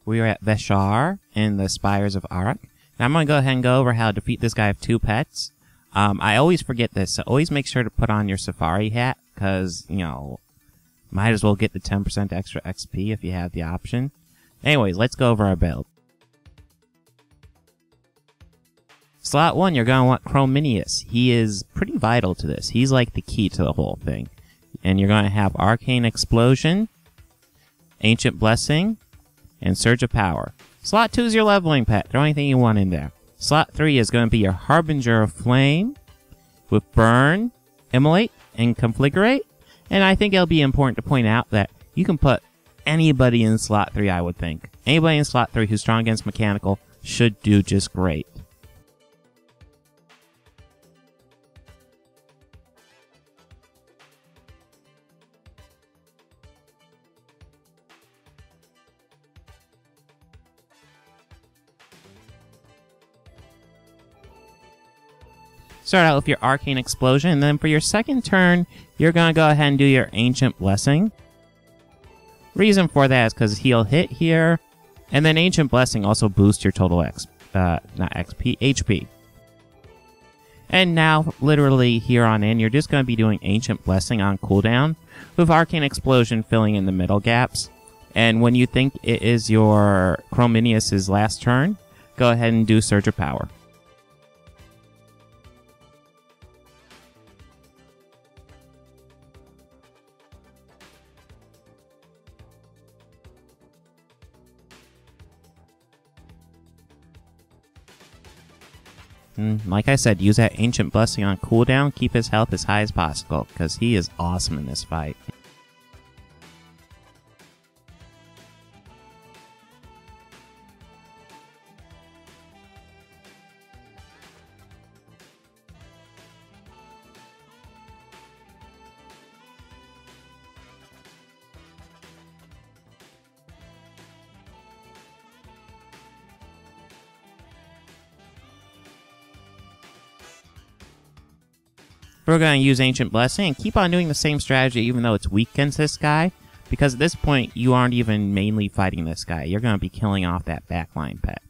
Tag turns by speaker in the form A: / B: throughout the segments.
A: We are at Vesharr in the Spires of Arak. Now I'm going to go ahead and go over how to defeat this guy with 2 pets. I always forget this, so always make sure to put on your safari hat, because, you know, might as well get the 10% extra XP if you have the option. Anyways, let's go over our build. Slot 1, you're going to want Chrominius. He is pretty vital to this. He's like the key to the whole thing. And you're going to have Arcane Explosion, Ancient Blessing, and Surge of Power. Slot 2 is your leveling pet. Throw anything you want in there. Slot 3 is going to be your Harbinger of Flame with Burn, Immolate, and Conflagurate. And I think it'll be important to point out that you can put anybody in slot 3, I would think. Anybody in slot 3 who's strong against mechanical should do just great. Start out with your Arcane Explosion, and then for your second turn, you're going to go ahead and do your Ancient Blessing. Reason for that is because he'll hit here, and then Ancient Blessing also boosts your total HP. And now, literally here on in, you're just going to be doing Ancient Blessing on cooldown, with Arcane Explosion filling in the middle gaps. And when you think it is your Chrominius' last turn, go ahead and do Surge of Power. Like I said, use that Ancient Blessing on cooldown, keep his health as high as possible, because he is awesome in this fight. We're going to use Ancient Blessing and keep on doing the same strategy even though it's weak against this guy, because at this point you aren't even mainly fighting this guy. You're going to be killing off that backline pet.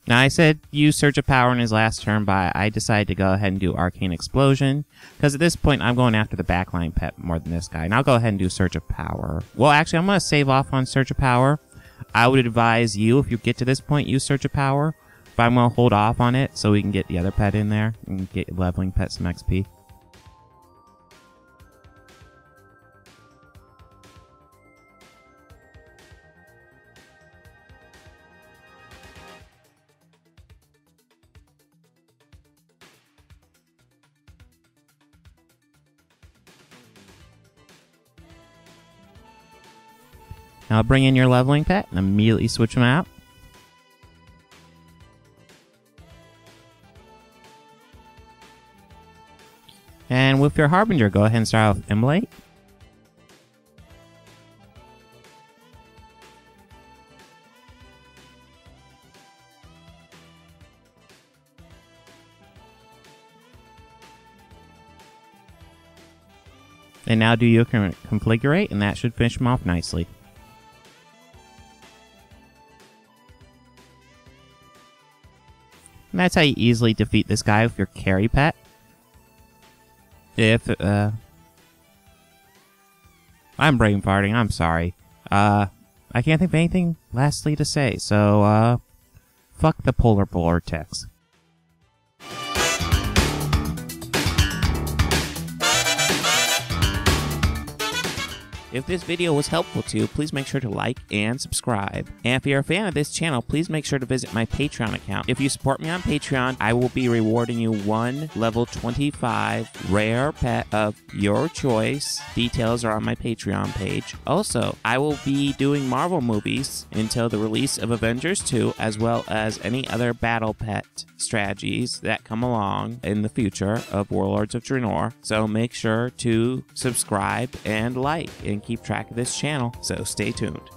A: Now, I said use Surge of Power in his last turn, but I decided to go ahead and do Arcane Explosion, because at this point, I'm going after the backline pet more than this guy, and I'll go ahead and do Surge of Power. Well, actually, I'm going to save off on Surge of Power. I would advise you, if you get to this point, use Surge of Power, but I'm going to hold off on it so we can get the other pet in there and get leveling pet some XP. Now bring in your leveling pet and immediately switch them out. And with your Harbinger, go ahead and start out with Immolate. And now do your Conflagurate, and that should finish him off nicely. And that's how you easily defeat this guy with your carry pet. I'm brain farting, I'm sorry. I can't think of anything lastly to say, so, fuck the polar vortex. If this video was helpful to you, please make sure to like and subscribe. And if you're a fan of this channel, please make sure to visit my Patreon account. If you support me on Patreon, I will be rewarding you one level 25 rare pet of your choice. Details are on my Patreon page. Also, I will be doing Marvel movies until the release of Avengers 2, as well as any other battle pet strategies that come along in the future of Warlords of Draenor. So make sure to subscribe and like and keep track of this channel, so stay tuned.